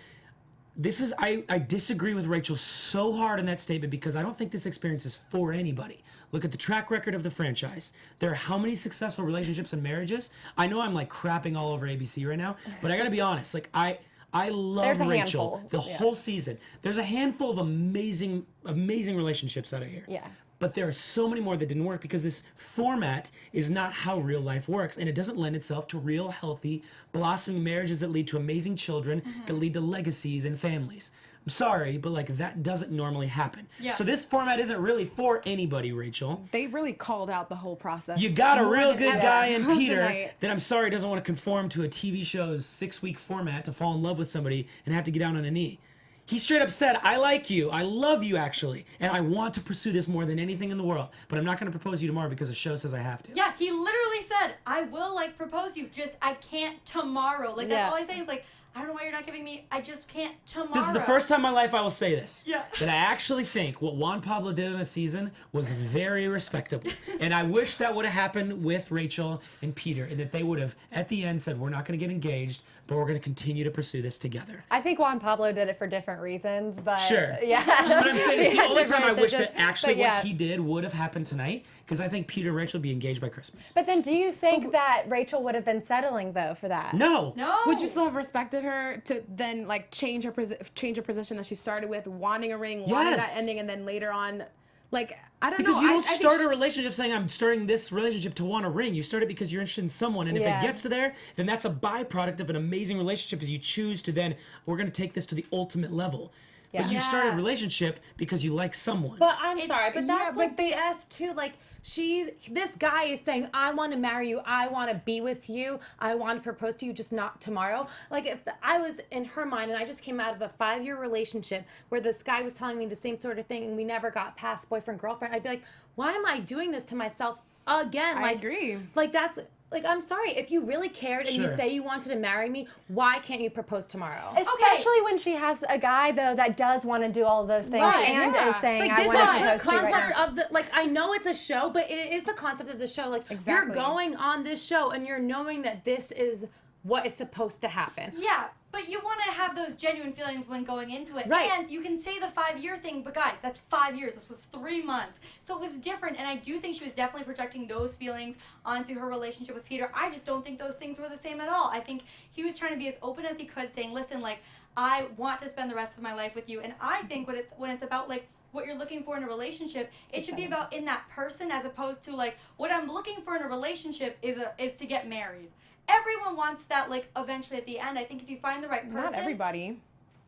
I disagree with Rachel so hard in that statement because I don't think this experience is for anybody. Look at the track record of the franchise. There are how many successful relationships and marriages? I know I'm like crapping all over ABC right now, but I gotta be honest. Like I love There's a Rachel handful, the yeah. whole season. There's a handful of amazing relationships out of here. Yeah. But there are so many more that didn't work because this format is not how real life works, and it doesn't lend itself to real, healthy, blossoming marriages that lead to amazing children, that lead to legacies and families. I'm sorry, but like that doesn't normally happen. Yeah. So this format isn't really for anybody, Rachel. They really called out the whole process. You got a more real than good ever guy in Peter tonight. that I'm sorry doesn't want to conform to a TV show's 6-week format to fall in love with somebody and have to get down on a knee. He straight up said, I like you, I love you actually, and I want to pursue this more than anything in the world, but I'm not going to propose to you tomorrow because the show says I have to. Yeah, he literally said, I will like propose you, just I can't tomorrow. Like that's Yeah. all I say is like, I don't know why you're not giving me, I just can't tomorrow. This is the first time in my life I will say this. Yeah. That I actually think what Juan Pablo did in a season was very respectable. And I wish that would have happened with Rachel and Peter, and that they would have, at the end, said, we're not going to get engaged, but we're going to continue to pursue this together. I think Juan Pablo did it for different reasons, but Sure. yeah. But I'm saying it's He the had only time I different wish that intentions. actually But yeah. what he did would have happened tonight, because I think Peter and Rachel would be engaged by Christmas. But then do you think that Rachel would have been settling though for that? No. No. Would you still have respected her to then like change her position that she started with, wanting a ring, wanting that Yes. ending, and then later on, like I don't Because know. you don't I think start a relationship saying, I'm starting this relationship to want a ring. You start it because you're interested in someone. And if Yeah. it gets to there, then that's a byproduct of an amazing relationship as you choose to then, we're going to take this to the ultimate level. But you Yeah. start a relationship because you like someone. But I'm sorry, but yeah, that's like BS too. Like this guy is saying, I want to marry you, I want to be with you, I want to propose to you, just not tomorrow. Like if I was in her mind and I just came out of a 5-year relationship where this guy was telling me the same sort of thing and we never got past boyfriend girlfriend, I'd be like, why am I doing this to myself again? I agree. Like that's. Like, I'm sorry, if you really cared and you Sure. say you wanted to marry me, why can't you propose tomorrow? Especially when she has a guy though that does want to do all of those things Right, and yeah. is saying Like I this want to is the propose to you right concept now. of the like I know it's a show, but it is the concept of the show. Like Exactly. you're going on this show and you're knowing that this is what is supposed to happen. Yeah, but you want to have those genuine feelings when going into it. Right. And you can say the 5-year thing, but guys, that's 5 years. This was 3 months. So it was different, and I do think she was definitely projecting those feelings onto her relationship with Peter. I just don't think those things were the same at all. I think he was trying to be as open as he could, saying, listen, like, I want to spend the rest of my life with you. And I think when it's about, like, what you're looking for in a relationship, it should be about in that person as opposed to, like, what I'm looking for in a relationship is to get married. Everyone wants that, like, eventually at the end. I think if you find the right person. Not everybody.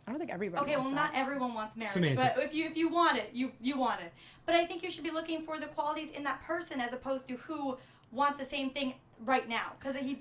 I don't think everybody. Okay, well, wants not that. everyone wants marriage, Semantics. but if you want it, you want it. But I think you should be looking for the qualities in that person as opposed to who wants the same thing right now. Because he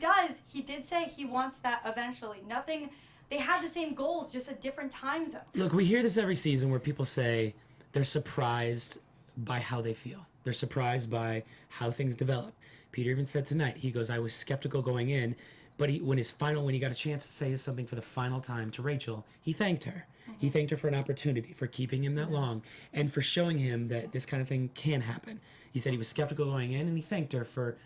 did say he wants that eventually. Nothing, they had the same goals, just a different time zone. Look, we hear this every season where people say they're surprised by how they feel. They're surprised by how things develop. Peter even said tonight, he goes, I was skeptical going in, but when he got a chance to say something for the final time to Rachel, he thanked her. He thanked her for an opportunity, for keeping him that long, and for showing him that this kind of thing can happen. He said he was skeptical going in, and he thanked her for...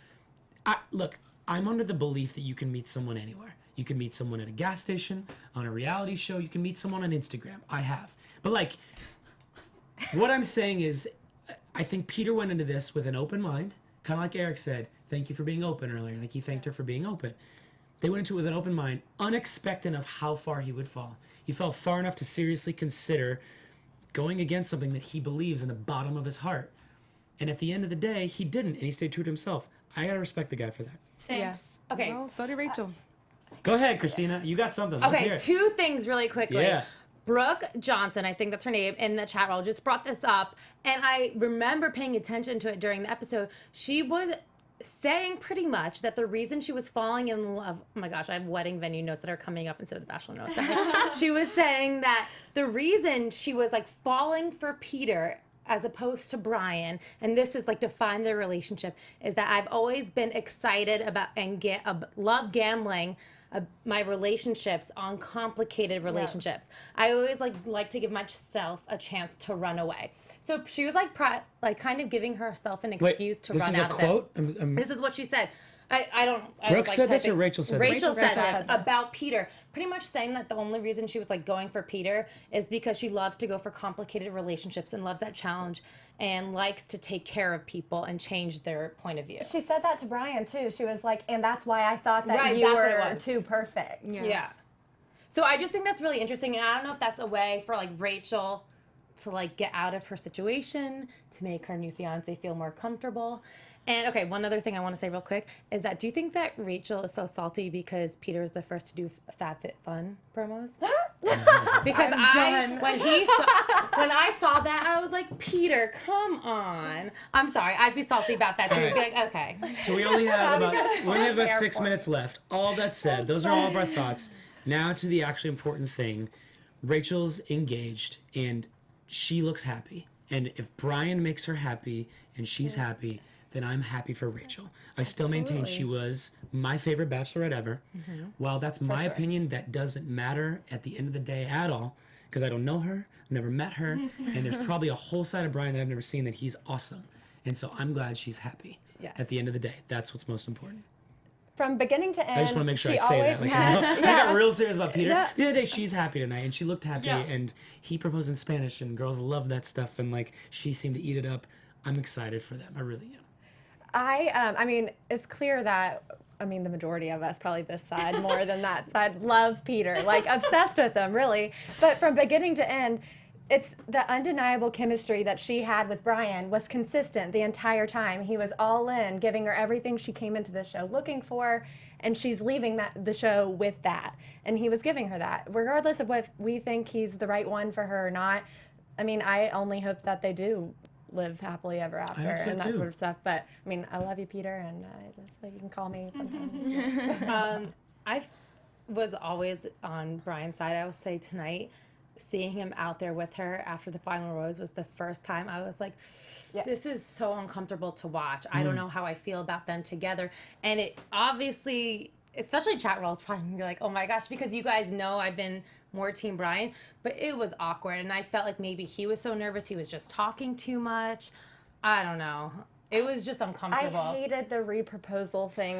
Look, I'm under the belief that you can meet someone anywhere. You can meet someone at a gas station, on a reality show, you can meet someone on Instagram. I have. But, like, what I'm saying is, I think Peter went into this with an open mind, kind of like Eric said, thank you for being open earlier. Like, he thanked her for being open. They went into it with an open mind, unexpectant of how far he would fall. He fell far enough to seriously consider going against something that he believes in the bottom of his heart. And at the end of the day, he didn't, and he stayed true to himself. I gotta respect the guy for that. Same. Yes. Okay. Well, so did Rachel. Go ahead, Kristina. You got something. Let's hear Okay, it. 2 things really quickly. Yeah. Brooke Johnson, I think that's her name, in the chat roll just brought this up, and I remember paying attention to it during the episode. She was saying pretty much that the reason she was falling in love, oh my gosh, I have wedding venue notes that are coming up instead of the Bachelor notes. She was saying that the reason she was like falling for Peter as opposed to Brian, and this is like define their relationship, is that I've always been excited about and love gambling my relationships on complicated relationships. I always like to give myself a chance to run away. So she was like kind of giving herself an excuse to run out of it. This is a quote? This is what she said. I don't. Brooke said this or Rachel said this? Rachel said this about Peter. Pretty much saying that the only reason she was like going for Peter is because she loves to go for complicated relationships and loves that challenge and likes to take care of people and change their point of view. She said that to Brian too. She was like, and that's why I thought that Right, you that's what it were was. too perfect. Yeah. So I just think that's really interesting, and I don't know if that's a way for like Rachel to like get out of her situation, to make her new fiance feel more comfortable. And okay, one other thing I want to say real quick is that do you think that Rachel is so salty because Peter is the first to do FabFitFun promos? Because when I saw that, I was like, Peter, come on. I'm sorry, I'd be salty about that too. All right. Be like, okay. So we only have about 6 minutes left. All that said, those are all of our thoughts. Now to the actually important thing. Rachel's engaged and she looks happy. And if Brian makes her happy and she's happy, then I'm happy for Rachel. I still maintain she was my favorite Bachelorette ever. While that's my opinion, that doesn't matter at the end of the day at all, because I don't know her, I've never met her, and there's probably a whole side of Brian that I've never seen that he's awesome. And so I'm glad she's happy. Yes. At the end of the day, that's what's most important. From beginning to end, I just want to make sure I she say that. always Like, had- I got real serious about Peter. Yeah. The other day, she's happy tonight, and she looked happy, Yeah. and he proposed in Spanish, and girls love that stuff, and like she seemed to eat it up. I'm excited for them. I really am. I mean, it's clear that, the majority of us, probably this side more than that side, love Peter, like obsessed with him, really. But from beginning to end, it's the undeniable chemistry that she had with Brian was consistent the entire time. He was all in, giving her everything she came into the show looking for, and she's leaving the show with that. And he was giving her that, regardless of what we think he's the right one for her or not. I only hope that they do live happily ever after hope so and that too. sort of stuff. But I love you, Peter, and just you can call me sometimes. I was always on Brian's side. I would say tonight, seeing him out there with her after the final rose was the first time I was like, this is so uncomfortable to watch. I don't know how I feel about them together. And it obviously, especially chat rolls, probably gonna be like, oh my gosh, because you guys know I've been more Team Brian, but it was awkward. And I felt like maybe he was so nervous, he was just talking too much. I don't know. It was just uncomfortable. I hated the reproposal thing.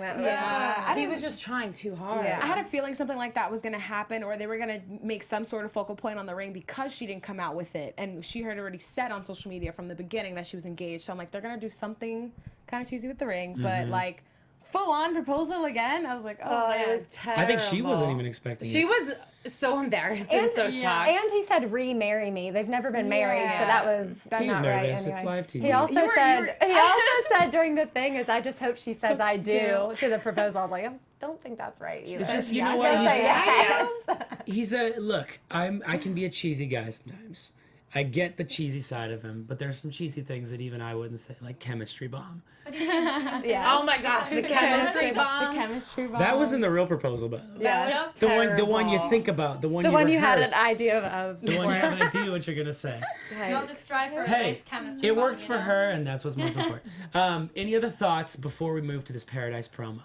He was just trying too hard. Yeah. I had a feeling something like that was going to happen, or they were going to make some sort of focal point on the ring because she didn't come out with it. And she had already said on social media from the beginning that she was engaged. So I'm like, they're going to do something kind of cheesy with the ring, but like full-on proposal again. I was like, oh, It man. was terrible. I think she wasn't even expecting She it. was so embarrassed and so shocked. And he said, "Remarry me." They've never been married, so that was He's not right. nervous. Anyway. It's live TV. He also said during the thing is, "I just hope she says I do to the proposal." I was like, I don't think that's right either. It's just, you Yeah, know I what? was gonna say yes. He's a look. I can be a cheesy guy sometimes. I get the cheesy side of him, but there's some cheesy things that even I wouldn't say, like chemistry bomb. Yeah. Oh my gosh, the chemistry bomb. The chemistry bomb. That was in the real proposal, by the way. Yeah. The one you think about, the one The you one you had an rehearse, idea of. the one you have an idea what you're gonna say. Y'all just strive for a Hey, nice chemistry. it bond, works you for know? her, and that's what's most important. Any other thoughts before we move to this Paradise promo?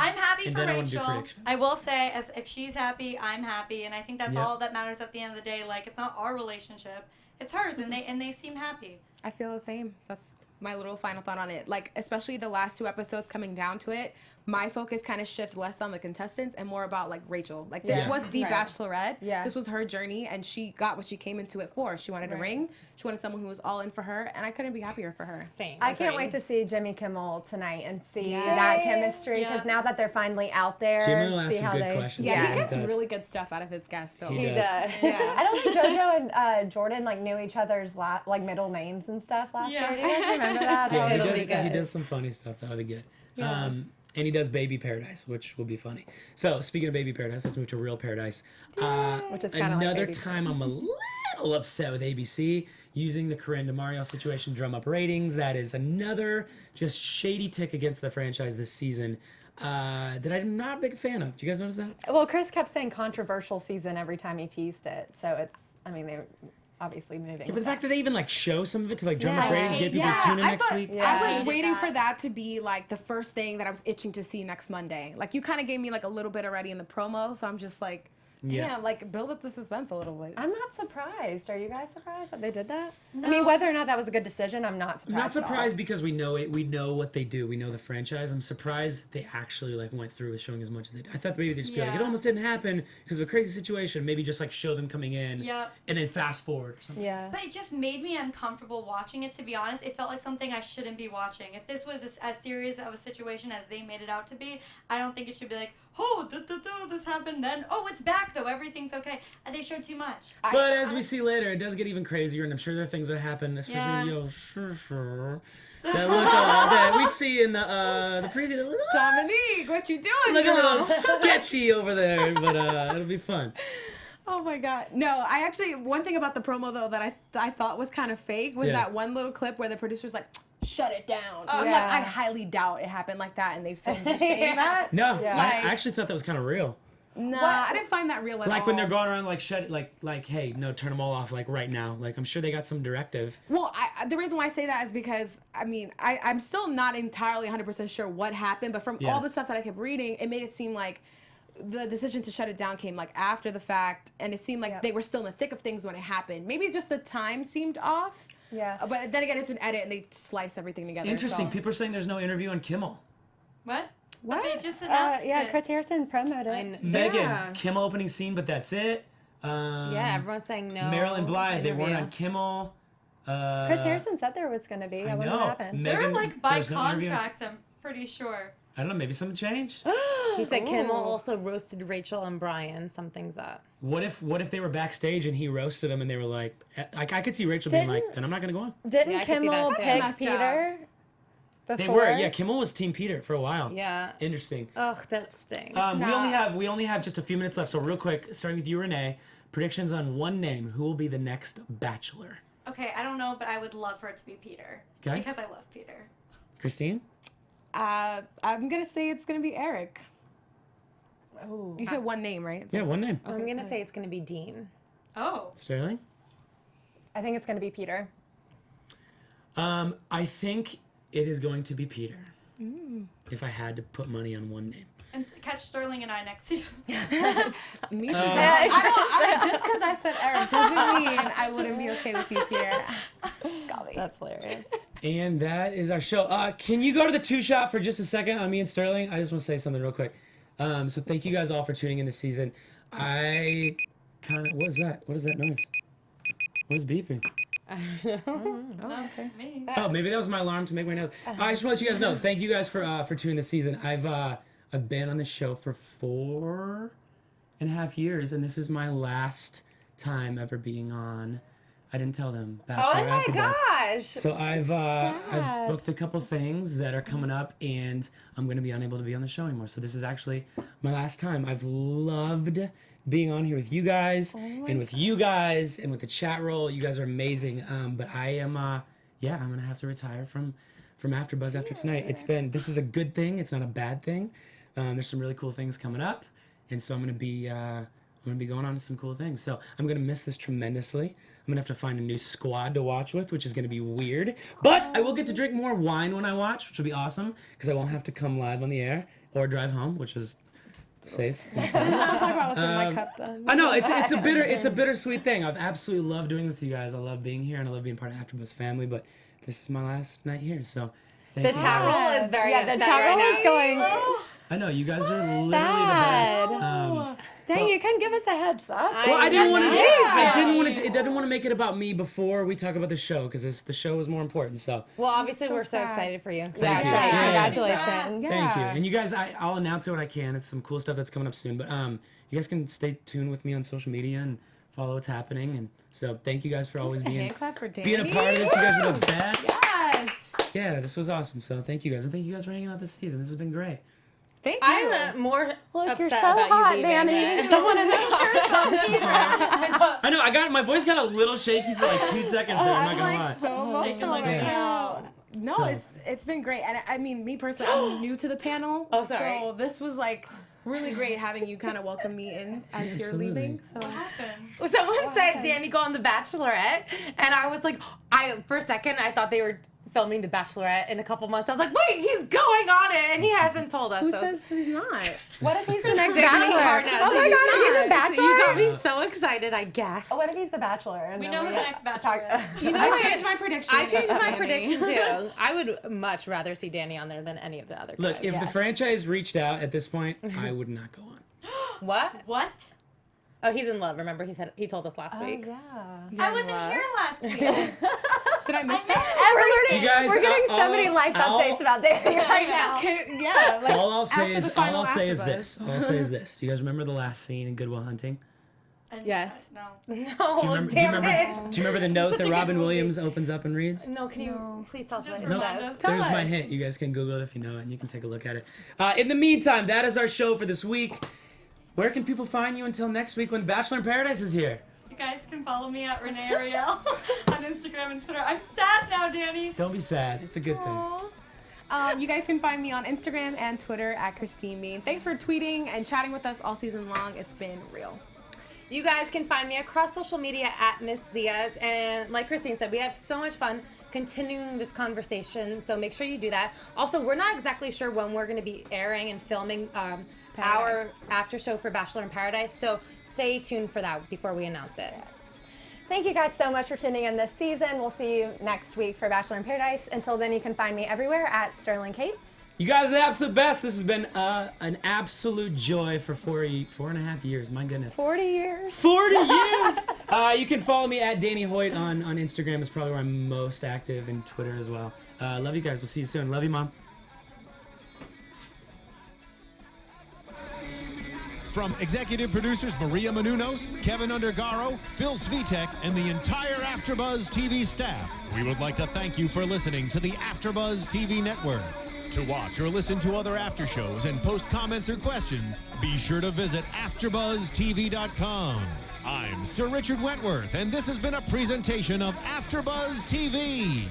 I'm happy And for then I wanna do Rachel. predictions. I will say, as if she's happy, I'm happy, and I think that's Yep. all that matters at the end of the day. Like, it's not our relationship; it's hers, and they seem happy. I feel the same. That's my little final thought on it. Like, especially the last 2 episodes coming down to it, my focus kind of shift less on the contestants and more about like Rachel. Like this Yeah. was the Right. Bachelorette. Yeah. This was her journey, and she got what she came into it for. She wanted a ring. She wanted someone who was all in for her, and I couldn't be happier for her. Same. I can't Agree. wait to see Jimmy Kimmel tonight and see Yes. that chemistry because Yeah. now that they're finally out there, Jimmy will ask see some how good they. questions. Yeah, Yeah. he gets does. really good stuff out of his guests. So He He does. does. Yeah. I don't think JoJo and Jordan like knew each other's like middle names and stuff last Yeah. year. Do you guys remember that? Yeah, It'll be he good. does some funny stuff. That'll be good. And he does Baby Paradise, which will be funny. So, speaking of Baby Paradise, let's move to Real Paradise. Which is kinda like Another Baby time I'm a little upset with ABC using the Corinne DeMario situation to drum up ratings. That is another just shady tick against the franchise this season that I'm not a big fan of. Do you guys notice that? Well, Chris kept saying controversial season every time he teased it, so it's. I mean, they're obviously moving. Yeah, but the fact that they even like show some of it to like drum up Yeah. ratings, get people Yeah, to tune in I next thought- week. Yeah. I was hated waiting that. for that to be like the first thing that I was itching to see next Monday. Like you kind of gave me like a little bit already in the promo, so I'm just like, Yeah. damn, like build up the suspense a little bit. I'm not surprised. Are you guys surprised that they did that? I mean, whether or not that was a good decision, I'm not surprised. I'm not at all. surprised because we know it. We know what they do. We know the franchise. I'm surprised that they actually like went through with showing as much as they did. I thought maybe they'd just be like, it Yeah. almost didn't happen because of a crazy situation. Maybe just like show them coming in Yep. and then fast forward or something. Yeah. But it just made me uncomfortable watching it, to be honest. It felt like something I shouldn't be watching. If this was as serious of a situation as they made it out to be, I don't think it should be like, oh, this happened then. Oh, it's back, though. Everything's okay. And they showed too much. But as we see later, it does get even crazier, and I'm sure there are things that happen, especially Yeah. that look that we see in the preview. That look, Dominique, what you doing? look a little girl? sketchy over there, but it'll be fun. Oh my god. No, I actually one thing about the promo though that I thought was kind of fake was Yeah. that one little clip where the producer's like, shut it down. I'm yeah. like, I highly doubt it happened like that and they filmed you saying that. No, Yeah. I Like- actually thought that was kind of real. Nah, What? I didn't find that real at all. Like when they're going around like shut it, like hey, no, turn them all off like right now. Like I'm sure they got some directive. Well, the reason why I say that is because, I mean, I'm still not entirely 100% sure what happened, but from Yeah. all the stuff that I kept reading, it made it seem like the decision to shut it down came like after the fact, and it seemed like Yep. they were still in the thick of things when it happened. Maybe just the time seemed off. Yeah. But then again, it's an edit and they slice everything together. Interesting. So. People are saying there's no interview on Kimmel. What? What? But they just announced Yeah, it. Chris Harrison promoted it. Megan, Yeah. Kimmel opening scene, but that's it. Yeah, everyone's saying no. Marilyn Blythe, they weren't interview. on Kimmel. Chris Harrison said there was going to be. I wonder know. what happened. They're Megan, like by there's no interview on- contract, I'm pretty sure. I don't know, maybe something changed. He said Kimmel Ooh. also roasted Rachel and Brian. Something's up. What if they were backstage and he roasted them and they were like, I could see Rachel being like, Didn't- then I'm not gonna go on. Didn't Yeah, I could see Kimmel that too. pick Messed Peter before? They were, yeah. Kimmel was Team Peter for a while. Yeah. Interesting. Ugh, that stinks. We only have just a few minutes left, so real quick, starting with you, Renee. Predictions on one name. Who will be the next Bachelor? Okay, I don't know, but I would love for it to be Peter. Okay. Because I love Peter. Christine? I'm going to say it's going to be Eric. Ooh. You said one name, right? Yeah, one name. I'm gonna say it's gonna be Dean. Oh. Sterling? I think it's going to be Peter. I think it is going to be Peter. If I had to put money on one name. And catch Sterling and I next season. Me too. Yeah, Just because I said Eric doesn't mean I wouldn't be okay with you, Peter. That's hilarious. And that is our show. Can you go to the two shot for just a second on me and Sterling? I just want to say something real quick. So thank you guys all for tuning in this season. What is that? What is that noise? What is beeping? Okay. Me. Oh, maybe that was my alarm to make my nose. I just want to let you guys know. Thank you guys for tuning this season. I've been on the show for 4.5 years, and this is my last time ever being on. I didn't tell them. Bachelor Oh my AfterBuzz. gosh. So I've booked a couple things that are coming up, and I'm going to be unable to be on the show anymore. So this is actually my last time. I've loved being on here with you guys, and with you guys, and with the chat roll. You guys are amazing. But I am, I'm going to have to retire from AfterBuzz after tonight. This is a good thing. It's not a bad thing. There's some really cool things coming up, and so I'm going to be going on to some cool things. So I'm going to miss this tremendously. I'm going to have to find a new squad to watch with, which is going to be weird. But I will get to drink more wine when I watch, which will be awesome, because I won't have to come live on the air or drive home, which is safe. I'll talk about what's in my cup then. I know it's a bittersweet thing. I've absolutely loved doing this with you guys. I love being here and I love being part of AfterBuzz family. But this is my last night here, so thank The you chat guys. roll is very Yeah, the upset chat right roll now. is going I know you guys are literally Sad. the best. Dang, you couldn't give us a heads up. Well, I didn't want to. I didn't Yeah. want to. It didn't want to make it about me before we talk about the show because the show was more important. So Well, obviously, so we're so sad. excited for you. Thank you. Yeah, Yeah. congratulations. Yeah. thank you. And you guys, I'll announce it when I can. It's some cool stuff that's coming up soon. But you guys can stay tuned with me on social media and follow what's happening. And so thank you guys for always being Hand clap for being a Danny. part of this. You guys are the best. Yes. Yeah, this was awesome. So thank you guys, and thank you guys for hanging out this season. This has been great. Thank you. I'm more Look, upset you're so about hot, you leaving. Danny. than- Don't want to I know. My voice got a little shaky for like 2 seconds there. I'm not gonna lie. So emotional like right that. now. No, So- it's been great, and I mean, me personally, I'm new to the panel. Oh, sorry. So this was like really great having you kind of welcome me in as you're Absolutely. leaving. So What happened? Someone said Danny go on The Bachelorette, and I was like, for a second I thought they were filming The Bachelorette in a couple months. I was like, wait, he's going on it, and he hasn't told us. who so- says he's not? What if he's the next Danny bachelor? Harness. Oh my god, he's a bachelor? You got me so excited, I guess. What if he's the bachelor? And We then know who the next bachelor is. You know I what? changed my prediction. I changed my Danny. prediction too. I would much rather see Danny on there than any of the other Look, guys. if the Yes. franchise reached out at this point, I would not go on. What? What? Oh, he's in love. Remember, he told us last week. Yeah. I wasn't here last week. Did I miss I that? We're Do learning. you guys- We're getting so I'll- many life I'll- updates about dating right now. Yeah. Like, All I'll say after is the final all I'll say is AfterBuzz. this. All I'll say is this. Do you guys remember the last scene in Good Will Hunting? Yes. No. No, Do you damn remember, it. do you remember the note Such a that good Robin movie. Williams opens up and reads? No, can you please tell us what it Just says? remind us. There's my us. hint. You guys can Google it if you know it, and you can take a look at it. In the meantime, that is our show for this week. Where can people find you until next week when Bachelor in Paradise is here? You guys can follow me at Renee Ariel on Instagram and Twitter. I'm sad now, Danny. Don't be sad. It's a good thing. You guys can find me on Instagram and Twitter at Christine Mean. Thanks for tweeting and chatting with us all season long. It's been real. You guys can find me across social media at Miss Zias. And like Christine said, we have so much fun continuing this conversation. So make sure you do that. Also, we're not exactly sure when we're going to be airing and filming our after show for Bachelor in Paradise. So stay tuned for that before we announce it. Thank you guys so much for tuning in this season. We'll see you next week for Bachelor in Paradise. Until then, you can find me everywhere at Sterling Cates. You guys are the absolute best. This has been an absolute joy for 4.5 years. My goodness. 40 years. 40 years! You can follow me at Danny Hoyt on Instagram. Is probably where I'm most active, and Twitter as well. Love you guys. We'll see you soon. Love you, Mom. From executive producers Maria Menounos, Kevin Undergaro, Phil Svitek, and the entire AfterBuzz TV staff, we would like to thank you for listening to the AfterBuzz TV network. To watch or listen to other after shows and post comments or questions, be sure to visit AfterBuzzTV.com. I'm Sir Richard Wentworth, and this has been a presentation of AfterBuzz TV.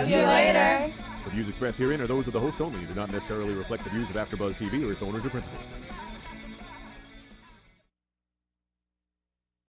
See you later. The views expressed herein are those of the hosts only and do not necessarily reflect the views of AfterBuzz TV or its owners or principals.